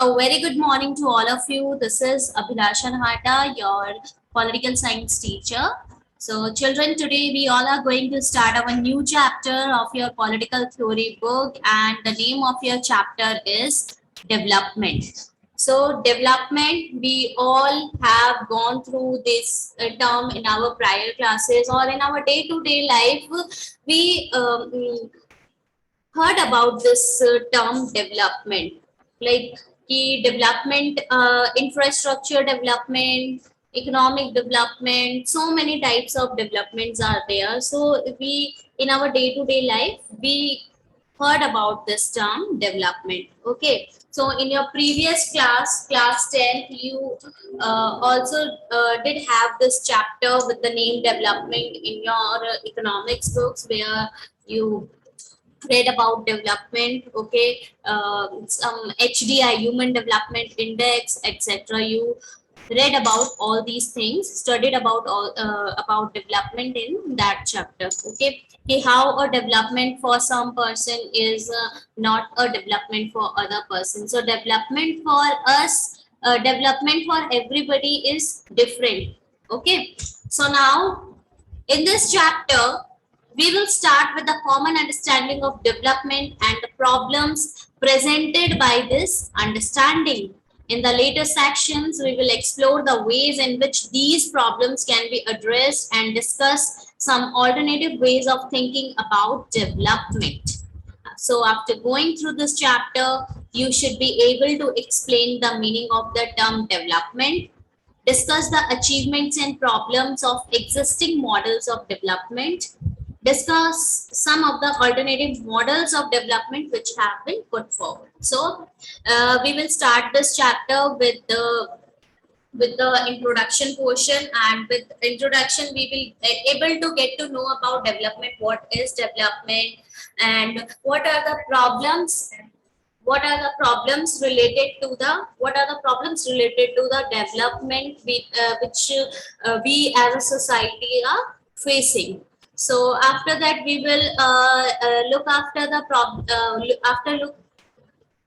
A very good morning to all of you. This is Abhilasha Nahata, your political science teacher. So, children, today we all are going to start our new chapter of your political theory book, and the name of your chapter is Development. So, development, we all have gone through this term in our prior classes or in our day to day life. We heard about this term development, like key development, infrastructure development, economic development. So many types of developments are there. So we, in our day to day life, we heard about this term development. Okay, so in your previous class, class 10, you also did have this chapter with the name development in your economics books, where you read about development. Okay, some HDI, human development index, etc. You read about all these things, studied about all about development in that chapter. Okay, okay, how a development for some person is not a development for other person. So development for us, development for everybody is different. Okay, so now in this chapter, we will start with the common understanding of development and the problems presented by this understanding. In the later sections, we will explore the ways in which these problems can be addressed and discuss some alternative ways of thinking about development. So, after going through this chapter, you should be able to explain the meaning of the term development, discuss the achievements and problems of existing models of development, discuss some of the alternative models of development which have been put forward. So, we will start this chapter with the introduction portion, and with introduction we will able to get to know about development, what is development, and what are the problems related to the development which we as a society are facing. So after that we will look after the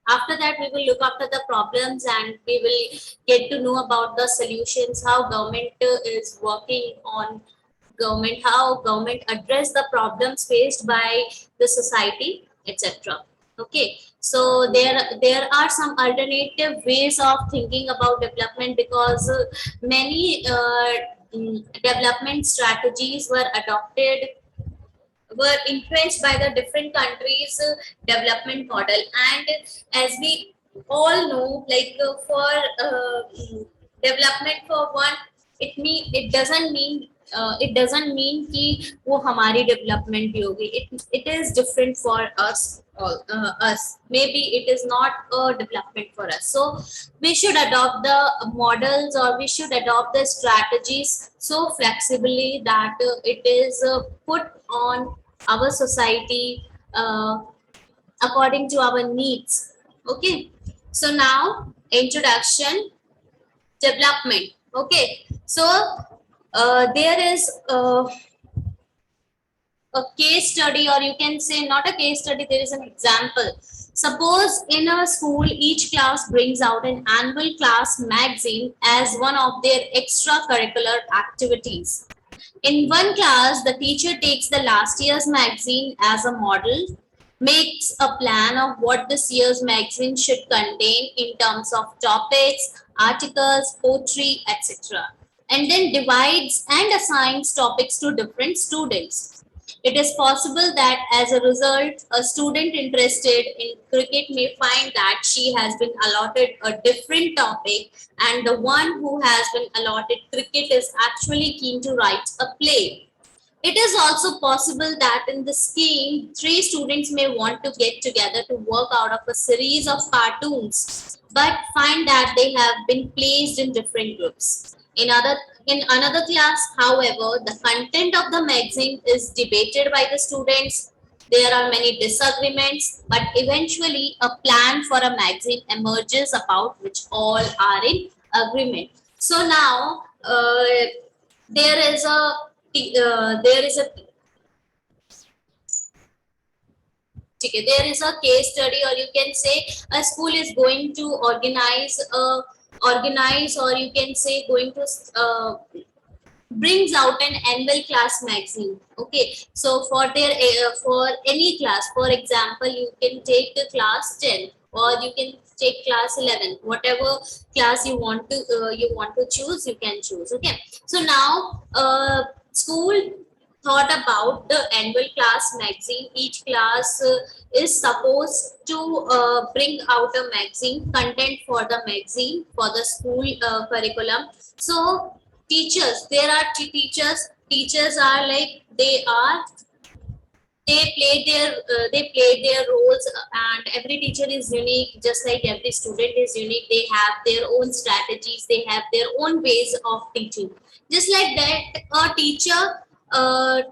after that we will look after the problems, and we will get to know about the solutions, how government is working on government, how government address the problems faced by the society, etc. Okay, so there are some alternative ways of thinking about development, because many development strategies were influenced by the different countries development model. And as we all know, like for development for one, it doesn't mean कि वो हमारी development भी होगी. It is different for us. Maybe it is not a development for us. So we should adopt the models, or we should adopt the strategies so flexibly that it is put on our society according to our needs. Okay, so now introduction, development. Okay, so there is a case study, or you can say not a case study, there is an example. Suppose in a school, each class brings out an annual class magazine as one of their extracurricular activities. In one class, the teacher takes the last year's magazine as a model, makes a plan of what this year's magazine should contain in terms of topics, articles, poetry, etc., and then divides and assigns topics to different students. It is possible that as a result, a student interested in cricket may find that she has been allotted a different topic, and the one who has been allotted cricket is actually keen to write a play. It is also possible that in the scheme, three students may want to get together to work out of a series of cartoons, but find that they have been placed in different groups. In another class, however, the content of the magazine is debated by the students. There are many disagreements, but eventually a plan for a magazine emerges about which all are in agreement. So now there is a there is a ठीक है, there is a case study, or you can say a school is going to organize, or you can say going to brings out an annual class magazine. Okay, so for their for any class, for example, you can take the class 10, or you can take class 11, whatever class you want to choose, you can choose. Okay, so now school thought about the annual class magazine. Each class is supposed to bring out a magazine content for the magazine for the school curriculum. So teachers, there are teachers are like they play their roles, and every teacher is unique, just like every student is unique. They have their own strategies, they have their own ways of teaching. Just like that, a teacher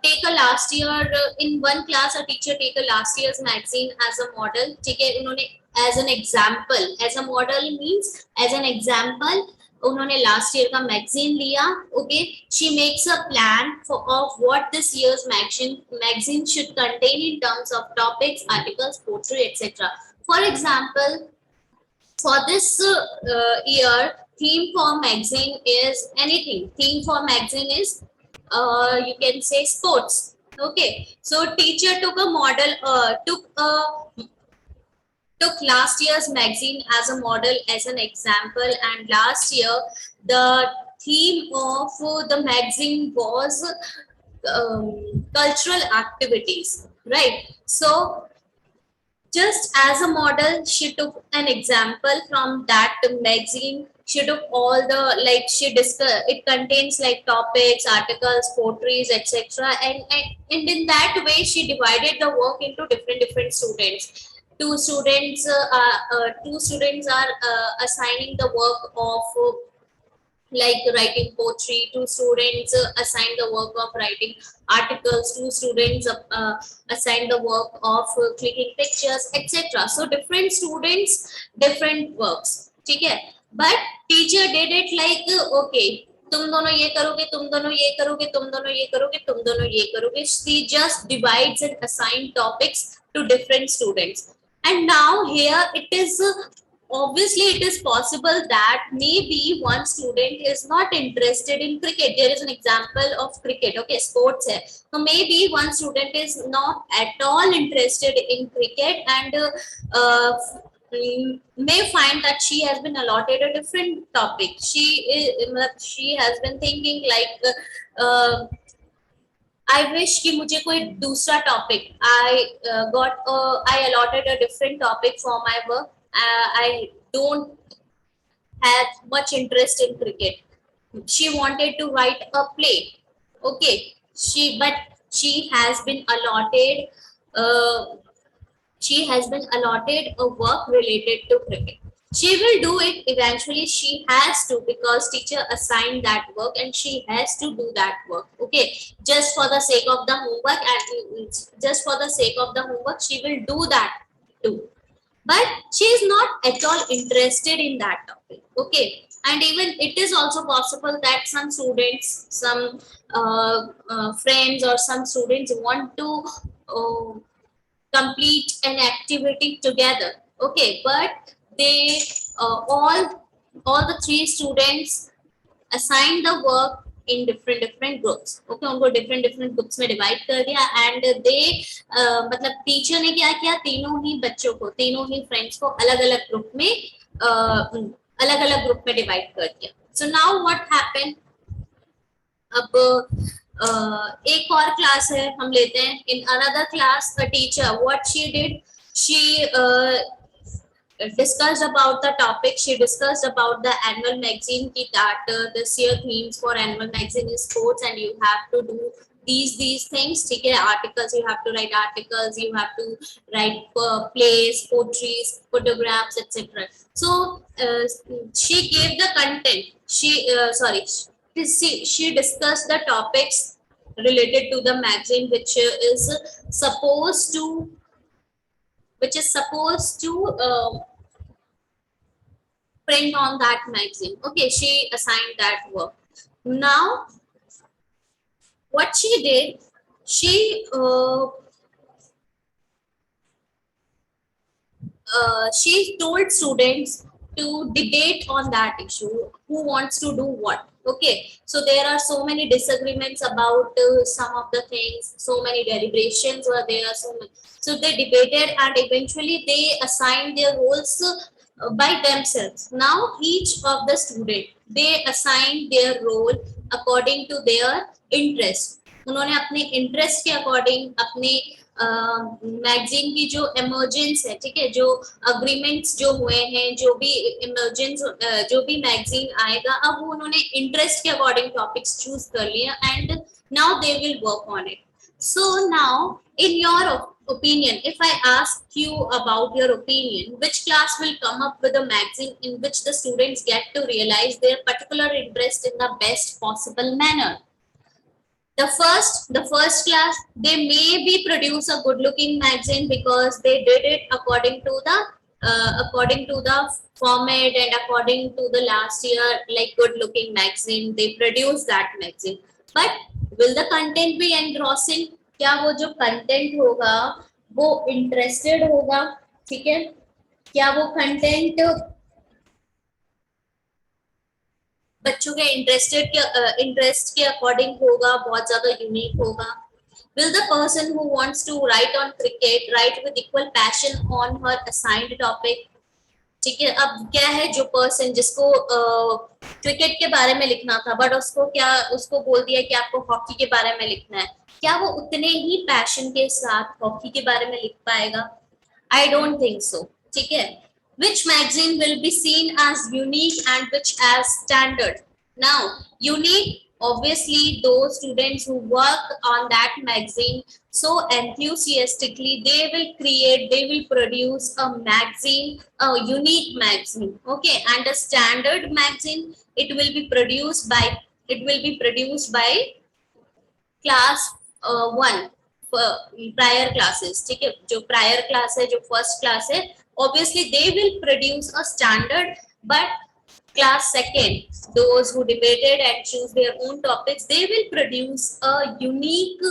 take a last year in one class, a teacher take a last year's magazine as a model. ठीक है, उन्होंने as an example, as a model means as an example, उन्होंने last year का magazine लिया. Okay, she makes a plan of what this years magazine should contain in terms of topics, articles, poetry etcetera. For example, for this year, theme for magazine is anything. Theme for magazine is you can say sports. Okay, so teacher took a model, took last year's magazine as a model, as an example, and last year the theme of the magazine was cultural activities, right? So just as a model, she took an example from that magazine. She took all the, like, she discussed, it contains like topics, articles, poetries, etc. And in that way, she divided the work into different students. Two students are assigning the work of like writing poetry. Two students assign the work of writing articles. Two students assign the work of clicking pictures, etc. So different students, different works. ठीक है, but teacher did it like okay, तुम दोनों ये करोगे, तुम दोनों ये करोगे, तुम दोनों ये करोगे, तुम दोनों ये करोगे. She just divides and assign topics to different students. And now here it is obviously it is possible that maybe one student is not interested in cricket. There is an example of cricket. Okay, sports hai. So maybe one student is not at all interested in cricket, and may find that she has been allotted a different topic. She has been thinking like I wish कि मुझे कोई दूसरा topic, I allotted a different topic for my work. I don't have much interest in cricket. She wanted to write a play. Okay, she has been allotted a work related to cricket. She will do it eventually. She has to, because teacher assigned that work and she has to do that work. Okay, just for the sake of the homework, and just for the sake of the homework, she will do that too. But she is not at all interested in that topic. Okay, and even it is also possible that some students, some friends or some students want to complete an activity together. Okay, but they all the three students assign the work in different groups. Okay, उनको different groups में divide कर दिया, and they मतलब teacher ने क्या किया, तीनों ही बच्चों को, तीनों ही friends को अलग-अलग group में divide कर दिया. So now what happened? अब एक और क्लास है, हम लेते हैं. In another class, a teacher, what she did, she discussed about the topic. She discussed about the annual magazine that this year themes for annual magazine is sports, and you have to do these things. ठीक है, articles, you have to write articles, you have to write plays, poetries, photographs, etc. So she gave the content. She discussed the topics related to the magazine, which is supposed to print on that magazine. Okay, she assigned that work. Now what she did, she she told students to debate on that issue, who wants to do what. Okay, so there are so many disagreements about some of the things, so many deliberations were there, so they debated and eventually they assigned their roles by themselves. Now each of the student, they assign their role according to their interest. उन्होंने अपने interest के according अपने magazine की जो emergence है, ठीक है, जो अग्रीमेंट्स जो हुए हैं, जो भी इमर्जेंस जो भी मैगजीन आएगा, अब वो उन्होंने इंटरेस्ट के अकॉर्डिंग टॉपिक्स चूज कर लिया and now they will work on it. So now, in your opinion, if I ask you about your opinion, which class will come up with a magazine in which the students get to realize their particular interest in the best possible manner? The first class, they maybe produce a good looking magazine because they did it according to the format and according to the last year, like good looking magazine, they produce that magazine. But will the content be engrossing? क्या वो जो content होगा वो interested होगा? ठीक है, क्या वो कंटेंट बच्चों के इंटरेस्ट के अकॉर्डिंग होगा, बहुत ज्यादा यूनिक होगा? Will the person who wants to write on cricket write with equal passion on her assigned topic? ठीक है, अब क्या है, जो पर्सन जिसको क्रिकेट के बारे में लिखना था बट उसको बोल दिया कि आपको हॉकी के बारे में लिखना है, क्या वो उतने ही पैशन के साथ हॉकी के बारे में लिख पाएगा? I don't think so. ठीक है, which magazine will be seen as unique and which as standard? Now unique, obviously those students who work on that magazine so enthusiastically, they will produce a magazine, a unique magazine. Okay, and a standard magazine, it will be produced by class 1 prior classes. ठीक है, जो prior class है, जो first class है, obviously they will produce a standard, but class 2, those who debated and choose their own topics, they will produce a unique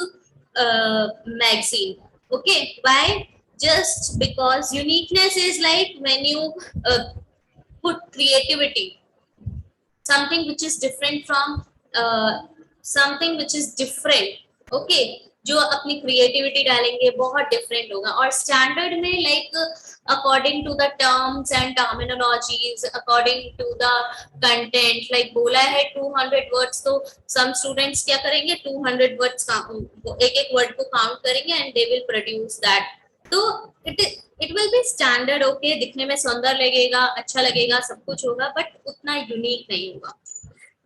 magazine. Okay, why? Just because uniqueness is like when you put creativity, something which is different from something which is different. Okay, जो अपनी creativity डालेंगे बहुत different होगा. और standard में like according to the terms and terminologies, according to the content, like बोला है 200 words, तो सम स्टूडेंट्स क्या करेंगे, 200 वर्ड्स एक वर्ड को काउंट करेंगे and they will produce that. तो it will be standard. Okay, दिखने में सुंदर लगेगा, अच्छा लगेगा, सब कुछ होगा, बट उतना यूनिक नहीं होगा.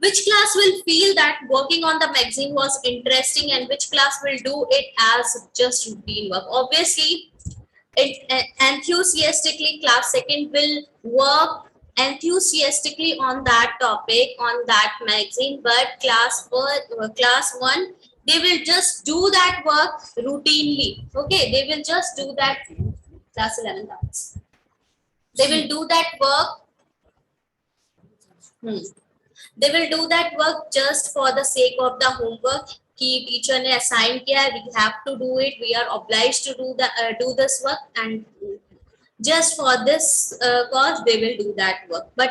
Which class will feel that working on the magazine was interesting and which class will do it as just routine work? Obviously, enthusiastically, class 2 will work enthusiastically on that topic, on that magazine, but class 1, they will just do that work routinely. Okay, they will just do that. Class 11 class, they will do that work. They will do that work just for the sake of the homework कि teacher ने assign किया है, we have to do it, we are obliged to do this work, and just for this cause they will do that work, but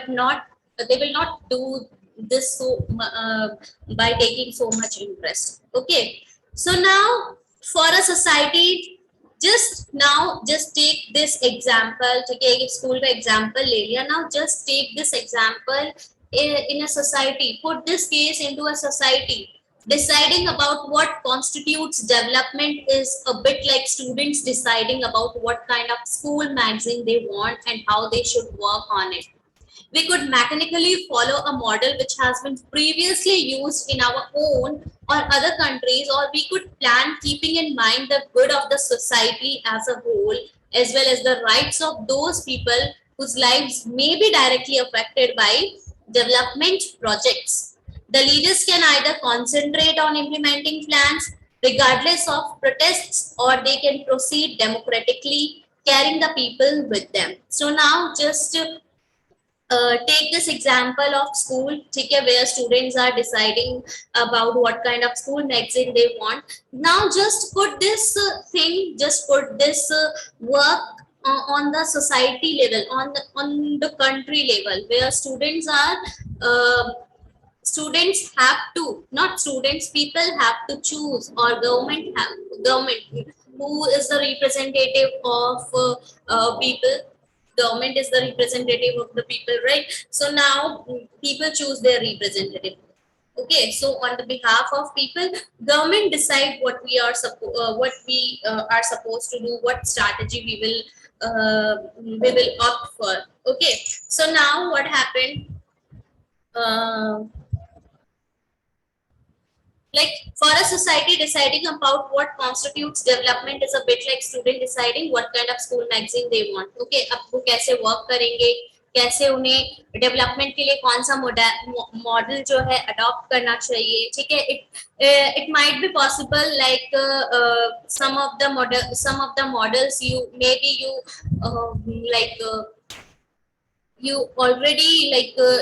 they will not do this by taking so much interest. Okay, so now for a society, just take this example. ठीक है, एक school का example ले लिया. Now just take this example in a society, put this case into a society. Deciding about what constitutes development is a bit like students deciding about what kind of school magazine they want and how they should work on it. We could mechanically follow a model which has been previously used in our own or other countries, or we could plan keeping in mind the good of the society as a whole, as well as the rights of those people whose lives may be directly affected by development projects. The leaders can either concentrate on implementing plans regardless of protests, or they can proceed democratically, carrying the people with them. So now just take this example of school, ठीक है, where students are deciding about what kind of school magazine they want. Now just put this work on the society level, on the country level, where students have to, not students, people have to choose, or government who is the representative of people. Government is the representative of the people, right? So now people choose their representative. Okay, so on the behalf of people, government decide what we are supposed to do, what strategy we will opt for. Okay, so now what happened, uh, like for a society, deciding about what constitutes development is a bit like student deciding what kind of school magazine they want. Okay, अब वो कैसे work करेंगे, कैसे उन्हें development के लिए कौन सा मॉडल जो है अडॉप्ट करना चाहिए, ठीक है. It might be possible like some of the models you maybe you already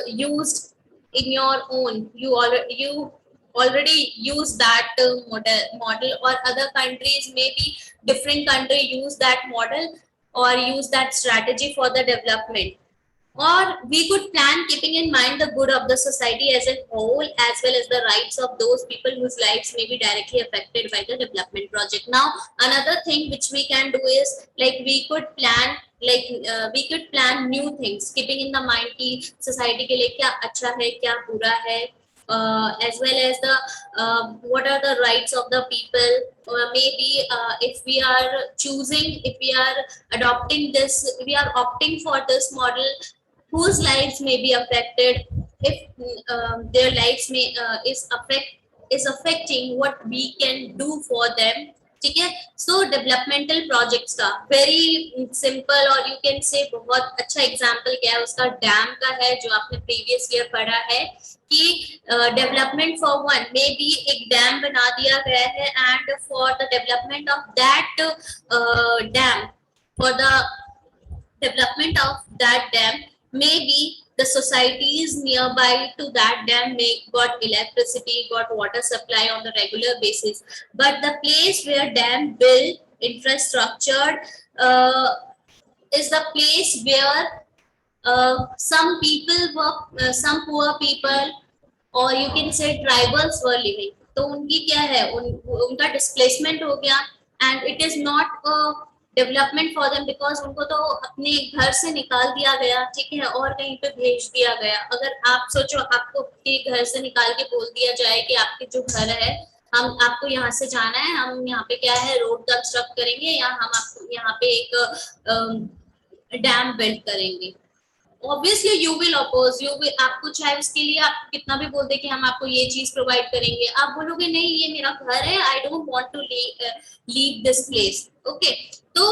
used in your own, you already use that model, or other countries, maybe different country use that model or use that strategy for the development. Or we could plan keeping in mind the good of the society as a whole, as well as the rights of those people whose lives may be directly affected by the development project. Now another thing which we can do is like we could plan new things, keeping in the mind ki society ke liye kya acha hai, kya bura hai, as well as the what are the rights of the people. Maybe if we are choosing, if we are adopting this, we are opting for this model, whose lives may be affected, if their lives may is affecting, what we can do for them. ठीक है. सो developmental projects का very simple, और you can say बहुत अच्छा example क्या है उसका, dam का है, जो आपने प्रीवियस ईयर पढ़ा है कि development for one may be एक डैम बना दिया गया है, and for the development of that dam, for the development of that dam, maybe the societies nearby to that dam may got electricity, got water supply on the regular basis, but the place where dam built infrastructure is the place where some people were some poor people, or you can say tribals were living. तो उनकी क्या है, उनका displacement हो गया, and it is not development for them, because उनको तो अपने घर से निकाल दिया गया, ठीक है, और कहीं पे भेज दिया गया. अगर आप सोचो, आपको के घर से निकाल के बोल दिया जाए कि आपके जो घर है, हम आपको यहाँ से जाना है, हम यहाँ पे क्या है रोड कंस्ट्रक्ट करेंगे, या हम आपको यहाँ पे एक डैम बिल्ड करेंगे, obviously you will oppose, you will, आपको चाहे उसके लिए आप कितना भी बोल दे कि हम आपको ये चीज प्रोवाइड करेंगे, आप बोलोगे नहीं ये मेरा घर है, I don't want to leave this place. Okay, तो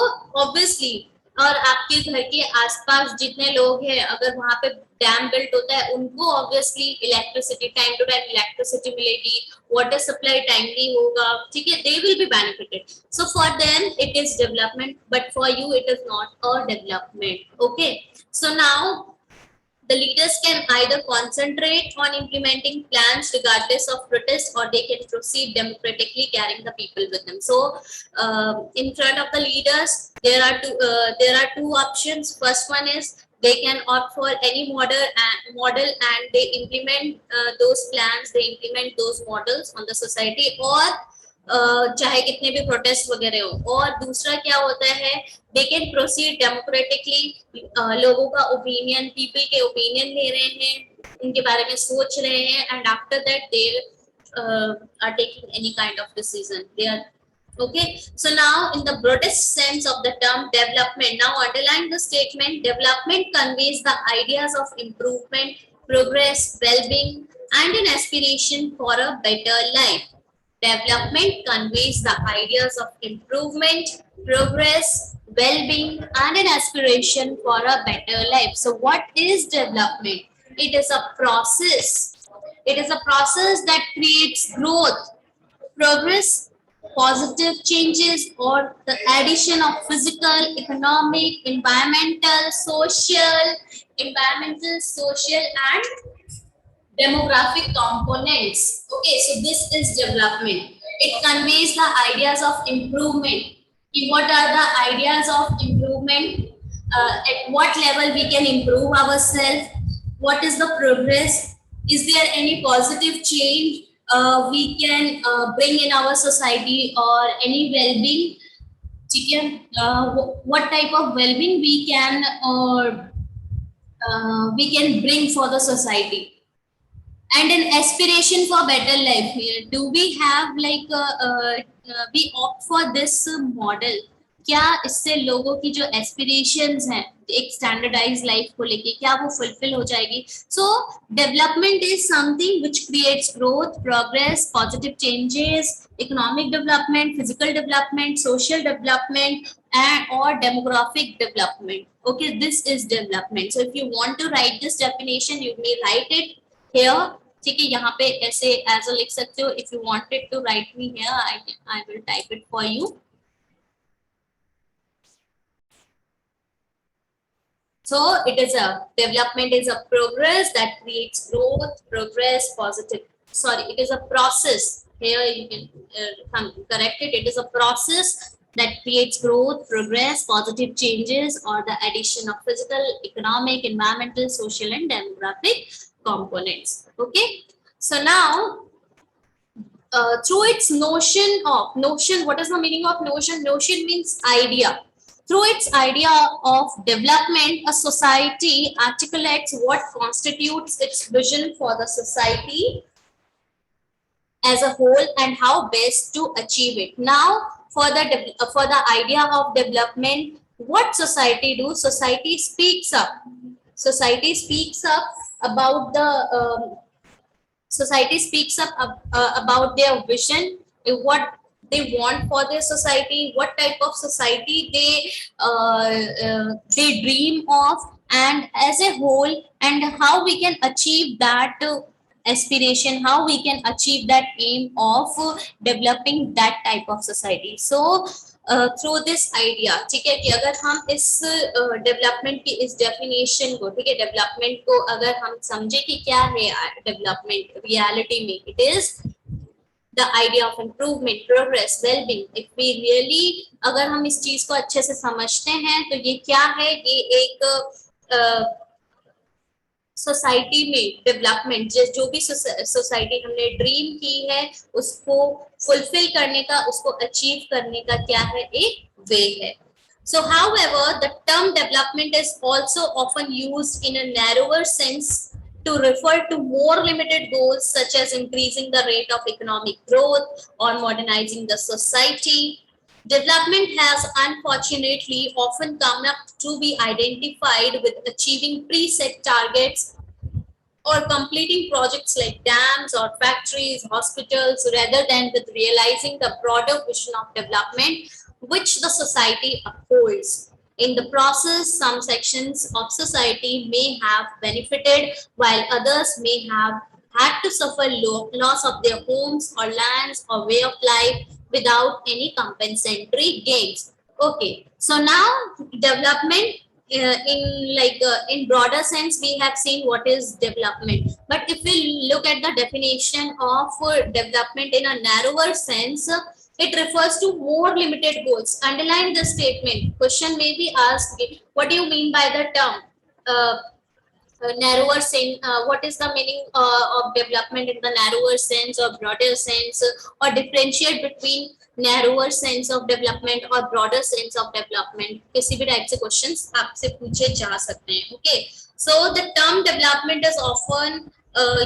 ऑब्वियसली, और आपके घर के आसपास जितने लोग हैं, अगर वहां पे डैम बिल्ट होता है, उनको obviously electricity, time to time electricity मिलेगी, वाटर सप्लाई टाइमली होगा, ठीक है, they will be benefited. So for them it is development, but for you it is not a development. Okay, so now the leaders can either concentrate on implementing plans regardless of protest, or they can proceed democratically carrying the people with them. So in front of the leaders there are two options. First one is they can opt for any model and they implement those plans, they implement those models on the society, or चाहे कितने भी protest वगैरह हो. और दूसरा क्या होता है, दे कैन प्रोसीड डेमोक्रेटिकली, लोगों का ओपिनियन, पीपल के ओपिनियन ले रहे हैं, उनके बारे में सोच रहे हैं, and after that they are taking any kind of decision. They are okay. So now in the broadest sense of the term development, now underline the statement, development conveys the ideas of improvement, progress, well-being, and an aspiration for a better life. Development conveys the ideas of improvement, progress, well-being, and an aspiration for a better life. So what is development? It is a process. It is a process that creates growth, progress, positive changes, or the addition of physical, economic, environmental, social, and demographic components. Okay, so this is development. It conveys the ideas of improvement. What are the ideas of improvement, at what level we can improve ourselves, what is the progress, is there any positive change we can bring in our society, or any well-being, ठीक है, what type of well-being we can bring for the society, and an aspiration for better life. Here do we have like we opt for this model, क्या इससे लोगों की जो aspirations हैं एक standardise life को लेके क्या वो फुलफिल हो जाएगी. सो development is something which creates growth, progress, positive changes, economic development, physical development, social development and or demographic development. Okay, this is development. So if you want to write this definition, you may write it here. ठीक है, यहाँ पे ऐसे as a लिख सकते हो. If you wanted to write me here, I will type it for you. So it is a development is a progress that creates growth, progress, positive. Sorry, it is a process. Here you can correct it. It is a process that creates growth, progress, positive changes, or the addition of physical, economic, environmental, social, and demographic components. Okay. So now, through its notion, what is the meaning of notion? Notion means idea. Through its idea of development, a society articulates what constitutes its vision for the society as a whole and how best to achieve it. Now, for the idea of development, what society do? Society speaks up. Society speaks up about the society speaks up about their vision, what they want for their society, what type of society they dream of, and as a whole, and how we can achieve that aspiration, how we can achieve that aim of developing that type of society. So through this idea, ठीक है, कि अगर हम इस development की इस definition को, ठीक है, डेवलपमेंट को अगर हम समझे कि क्या है डेवलपमेंट रियलिटी में, it is the idea of improvement, progress, wellbeing. If we really अगर हम इस चीज को अच्छे से समझते हैं तो ये क्या है, ये एक सोसाइटी में डेवलपमेंट, जो भी सोसाइटी हमने ड्रीम की है उसको फुलफिल करने का, उसको अचीव करने का क्या है, एक वे है. So however, the term development is also often used in a narrower sense to refer to more limited goals such as increasing the rate of economic growth or modernizing the society. Development has unfortunately often come up to be identified with achieving preset targets or completing projects like dams or factories, hospitals, rather than with realizing the broader vision of development which the society upholds. In the process, some sections of society may have benefited while others may have had to suffer loss of their homes or lands or way of life without any compensatory gains. Okay, so now development in broader sense we have seen what is development, but if we look at the definition of development in a narrower sense, it refers to more limited goals. Underline the statement. Question may be asked, what do you mean by the term narrower sense? What is the meaning of development in the narrower sense or broader sense, or differentiate between narrower sense of development or broader sense of development? किसी भी type से questions आपसे पूछे जा सकते हैं. Okay, so the term development is often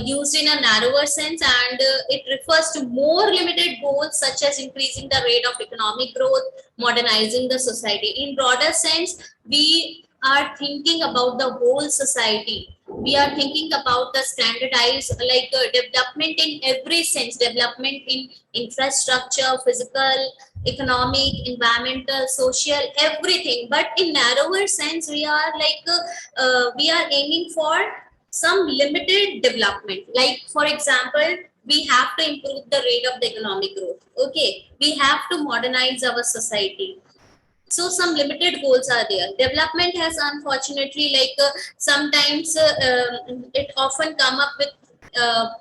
used in a narrower sense, and it refers to more limited goals such as increasing the rate of economic growth, modernizing the society. In broader sense, we are thinking about the whole society. We are thinking about the standardized development in every sense, development in infrastructure, physical, economic, environmental, social, everything. But in narrower sense, we are we are aiming for some limited development. Like for example, we have to improve the rate of the economic growth. Okay, we have to modernize our society. So some limited goals are there. Development has unfortunately sometimes it often come up with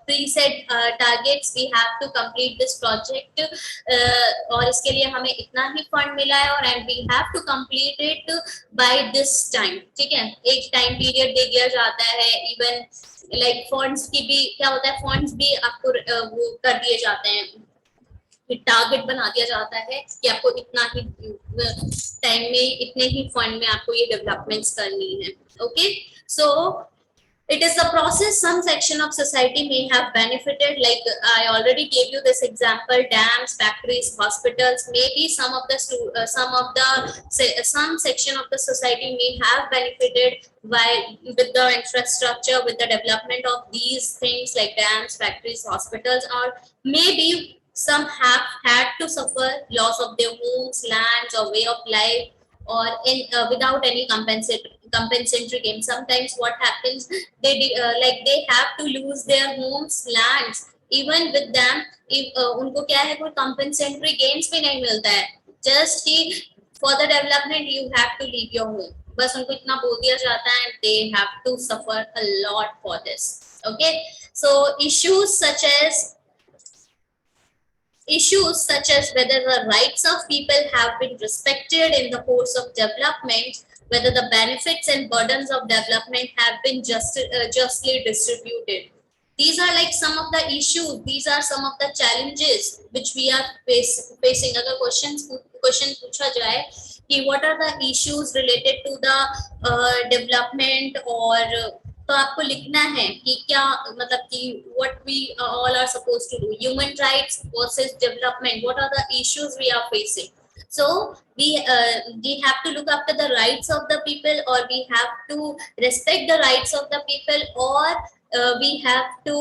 preset targets, we have to complete this project, और इसके लिए हमें इतना ही fund मिला है, और and we have to complete it by this time. ठीक है, एक टाइम पीरियड दे दिया जाता है. इवन लाइक फंड्स की भी क्या होता है, फंड्स भी आपको वो कर दिए जाते हैं, टारगेट बना दिया जाता है कि आपको इतना ही टाइम में, इतने ही फंड में आपको ये डेवलपमेंट्स करनी है. Okay, so it is the process some section of society may have benefited, like I already gave you this example: dams, factories, hospitals. Maybe some section of the society may have benefited while with the infrastructure, with the development of these things like dams, factories, hospitals, or maybe some have had to suffer loss of their homes, lands, or way of life, or without any compensatory gain. Sometimes what happens, they they have to lose their homes, lands. Even with them, if उनको क्या है, कोई compensatory gains भी नहीं मिलता है. Just कि for the development you have to leave your home. बस उनको इतना बोल दिया जाता है, and they have to suffer a lot for this. Okay, so issues such as whether the rights of people have been respected in the course of development, whether the benefits and burdens of development have been justly distributed. These are like some of the issues, these are some of the challenges which we are facing. अगर question पूछा जाए कि what are the issues related to the development, और तो आपको लिखना है कि क्या मतलब कि what we all are supposed to do. Human rights versus development, what are the issues we are facing? So we have to look after the rights of the people, or we have to respect the rights of the people, or we have to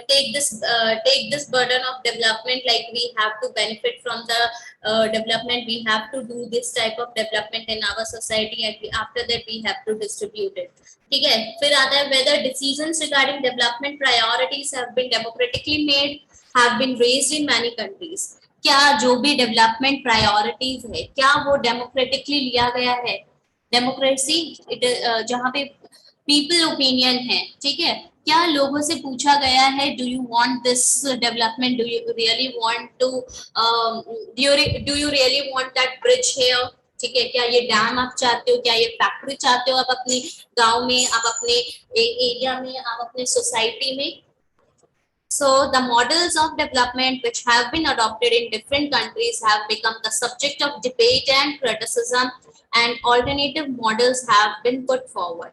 take this burden of development, like we have to benefit from the development, we have to do this type of development in our society, and after that we have to distribute it. ठीक है, फिर आता है whether decisions regarding development priorities have been democratically made, have been raised in many countries. क्या जो भी development priorities है, क्या वो डेमोक्रेटिकली लिया गया है? डेमोक्रेसी जहाँ पे पीपल ओपिनियन है, ठीक है, क्या लोगों से पूछा गया है, do you want this development, do you really want to do you really want that bridge here, ठीक है, क्या ये डैम आप चाहते हो, क्या ये फैक्ट्री चाहते हो आप अपने गांव में, आप अपने एरिया में, आप अपने सोसाइटी में. So the models of development which have been adopted in different countries have become the subject of debate and criticism, and alternative models have been put forward.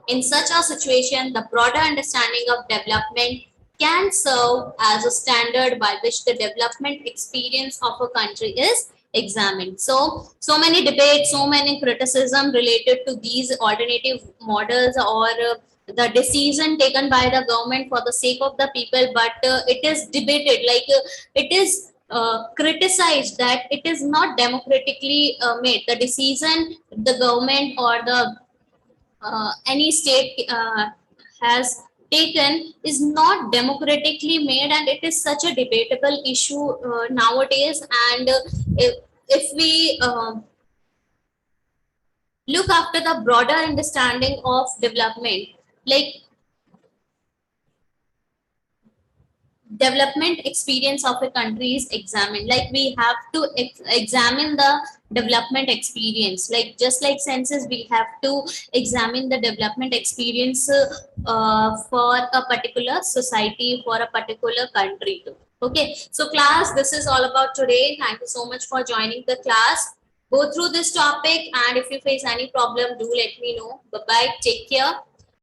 In such a situation, the broader understanding of development can serve as a standard by which the development experience of a country is examined. So many debates, so many criticism related to these alternative models, or the decision taken by the government for the sake of the people, but it is debated, like it is criticized that it is not democratically made. The decision the government or the any state has taken is not democratically made, and it is such a debatable issue nowadays. And if we look after the broader understanding of development, like development experience of a country is examined, like we have to examine the development experience, like just like census, we have to examine the development experience for a particular society, for a particular country too. Okay, so class, this is all about today. Thank you so much for joining the class. Go through this topic, and if you face any problem, do let me know. Bye bye, take care.